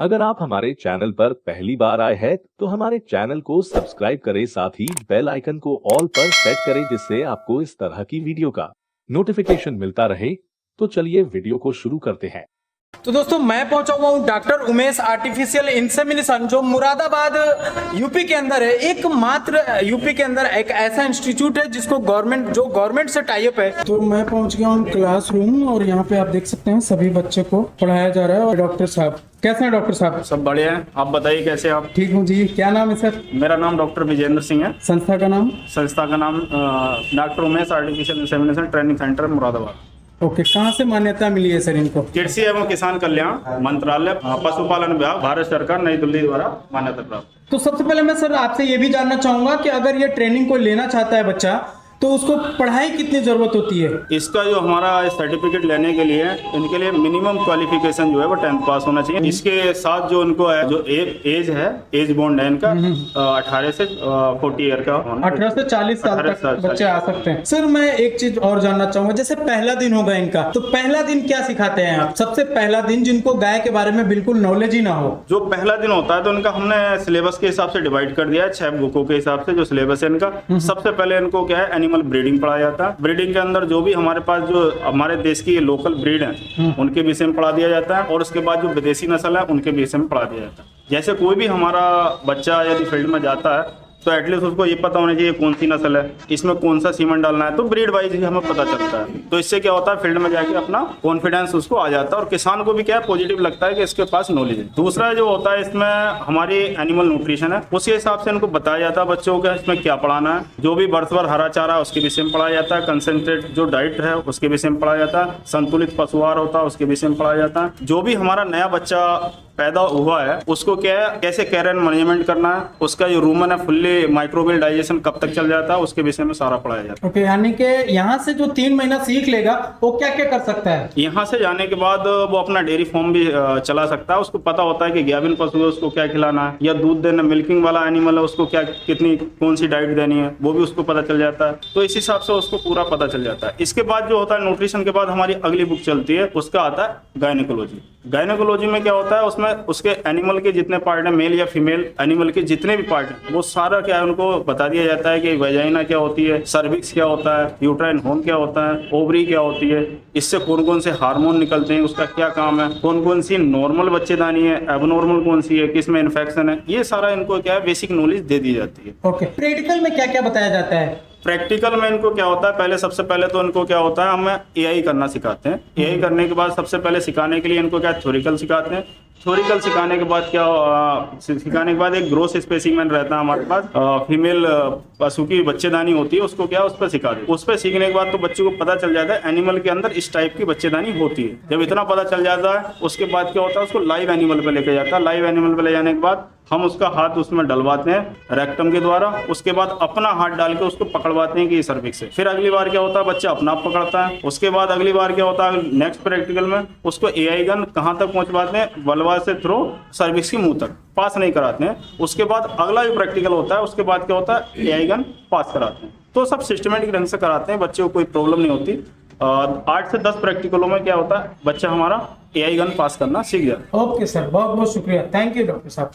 अगर आप हमारे चैनल पर पहली बार आए हैं तो हमारे चैनल को सब्सक्राइब करें, साथ ही बेल आइकन को ऑल पर सेट करें जिससे आपको इस तरह की वीडियो का नोटिफिकेशन मिलता रहे। तो चलिए वीडियो को शुरू करते हैं। तो दोस्तों मैं पहुंचा हुआ हूँ डॉक्टर उमेश आर्टिफिशियल इंसेमिनेशन जो मुरादाबाद यूपी के अंदर है। एकमात्र यूपी के अंदर एक ऐसा इंस्टीट्यूट है जिसको गवर्नमेंट से टाई अप है। तो मैं पहुंच गया हूँ क्लासरूम और यहाँ पे आप देख सकते हैं सभी बच्चे को पढ़ाया जा रहा है। और डॉक्टर साहब कैसे हैं? डॉक्टर साहब सब बढ़िया हैं, आप बताइए कैसे आप? ठीक हूँ जी। क्या नाम है सर? मेरा नाम डॉक्टर विजेंद्र सिंह है। संस्था का नाम? संस्था का नाम doctor Umesh artificial insemination training centre Moradabad. Okay, कहाँ से मान्यता मिली है सर इनको? कृषि एवं किसान कल्याण मंत्रालय पशुपालन विभाग भारत सरकार नई दिल्ली द्वारा मान्यता प्राप्त। तो सबसे पहले मैं सर आपसे ये भी जानना चाहूंगा कि अगर ये ट्रेनिंग को लेना चाहता है बच्चा तो उसको पढ़ाई कितनी जरूरत होती है? इसका जो हमारा सर्टिफिकेट लेने के लिए इनके लिए मिनिमम क्वालिफिकेशन जो है वो 10th पास होना चाहिए। इसके साथ जो उनको है जो एज है, एज बॉन्ड है इनका 18 से 40 ईयर का होना। 18 से 40 साल तक बच्चे आ सकते हैं। सर मैं एक चीज और जानना चाहूंगा, जैसे पहला दिन होगा इनका, तो पहला दिन क्या सिखाते हैं आप? सबसे पहला दिन जिनको गाय के बारे में बिल्कुल नॉलेज ही ना हो। जो पहला दिन होता है तो इनका हमने सिलेबस के हिसाब से डिवाइड कर दिया है 6 बुकों के हिसाब से जो सिलेबस है इनका। सबसे पहले इनको क्या है, एनिमल ब्रीडिंग पढ़ाया जाता है। ब्रीडिंग के अंदर जो भी हमारे पास जो हमारे देश की लोकल ब्रीड है उनके विषय में पढ़ा दिया जाता है, और उसके बाद जो विदेशी नस्ल है उनके विषय में पढ़ा दिया जाता है। जैसे कोई भी हमारा बच्चा यदि फील्ड में जाता है तो एटलीस्ट उसको ये पता होना चाहिए कौन सी नस्ल है, इसमें कौन सा सीमन डालना है, तो ब्रीड वाइज ही हमें पता चलता है। तो इससे क्या होता है, फील्ड में जाके अपना कॉन्फिडेंस उसको आ जाता है और किसान को भी क्या है पॉजिटिव लगता है कि इसके पास नॉलेज है। दूसरा जो होता है इसमें हमारी एनिमल न्यूट्रिशन है, उसके हिसाब से इनको बताया जाता है बच्चों को इसमें क्या पढ़ाना है। जो भी बर्थ भर हरा चारा है उसके विषय में पढ़ाया जाता है, कंसेंट्रेट जो डाइट है उसके विषय में पढ़ाया जाता है, संतुलित पशुआहार होता है उसके विषय में पढ़ाया जाता है। जो भी हमारा नया बच्चा पैदा हुआ है उसको क्या है, कैसे केयर एंड मैनेजमेंट करना है, उसका जो रूमन है फुल्ली माइक्रोबियल डाइजेशन कब तक चल जाता है उसके विषय में सारा पढ़ाया जाता है। ओके, यानी कि यहाँ से जो 3 महीना सीख लेगा वो क्या क्या कर सकता है? यहाँ से जाने के बाद वो अपना डेयरी फार्म भी चला सकता है। उसको पता होता है कि गाभिन पशु है उसको क्या खिलाना है, या दूध देना मिल्किंग वाला एनिमल है उसको क्या कितनी कौन सी डाइट देनी है वो भी उसको पता चल जाता है। तो इस हिसाब से उसको पूरा पता चल जाता है। इसके बाद जो होता है न्यूट्रिशन के बाद हमारी अगली बुक चलती है, उसका आता है गायनेकोलॉजी। गायनेकोलॉजी में क्या होता है, उसमें उसके एनिमल के जितने पार्ट है, मेल या फीमेल एनिमल के जितने भी पार्ट है वो सारा क्या है उनको बता दिया जाता है कि वेजाइना क्या होती है, सर्विक्स क्या होता है, यूट्राइन होम क्या होता है, ओवरी क्या होती है, इससे कौन कौन से हार्मोन निकलते हैं, उसका क्या काम है, कौन कौन सी नॉर्मल बच्चेदानी है, एबनॉर्मल कौन सी है, किस में इन्फेक्शन है, ये सारा इनको क्या है बेसिक नॉलेज दे दी जाती है। ओके, प्रैक्टिकल में क्या क्या बताया जाता है? प्रैक्टिकल में इनको क्या होता है, सबसे पहले तो इनको क्या होता है, हमें एआई करना सिखाते हैं। एआई करने के बाद सबसे पहले सिखाने के लिए इनको क्या थ्योरिकल सिखाते हैं। थ्योरिकल सिखाने के बाद एक ग्रोथ स्पेसिमेन रहता है हमारे पास, फीमेल पशु की बच्चेदानी होती है, उसको क्या उस पर सिखा दे। उस पर सीखने के बाद तो बच्चों को पता चल जाता है एनिमल के अंदर इस टाइप की बच्चेदानी होती है। जब इतना पता चल जाता है उसके बाद क्या होता है, उसको लाइव एनिमल पे लेके जाता है। लाइव एनिमल पे ले जाने के बाद हम उसका हाथ उसमें डलवाते हैं रेक्टम के द्वारा, उसके बाद अपना हाथ डाल के उसको पकड़वाते हैं कि ये सर्विक्स है। फिर अगली बार क्या होता है, बच्चा अपना आप पकड़ता है। उसके बाद अगली बार क्या होता है, नेक्स्ट प्रैक्टिकल में उसको एआई गन कहाँ तक पहुंचवाते हैं, वल्वा से थ्रो सर्विक्स की मुंह तक पास नहीं कराते हैं। उसके बाद अगला जो प्रैक्टिकल होता है उसके बाद क्या होता है, एआई गन पास कराते हैं। तो सब सिस्टमेटिक ढंग से कराते हैं, बच्चे को कोई प्रॉब्लम नहीं होती। 8 से 10 प्रैक्टिकलों में क्या होता है, बच्चा हमारा एआई गन पास करना सीख जाता है। ओके सर, बहुत बहुत शुक्रिया, थैंक यू डॉक्टर साहब।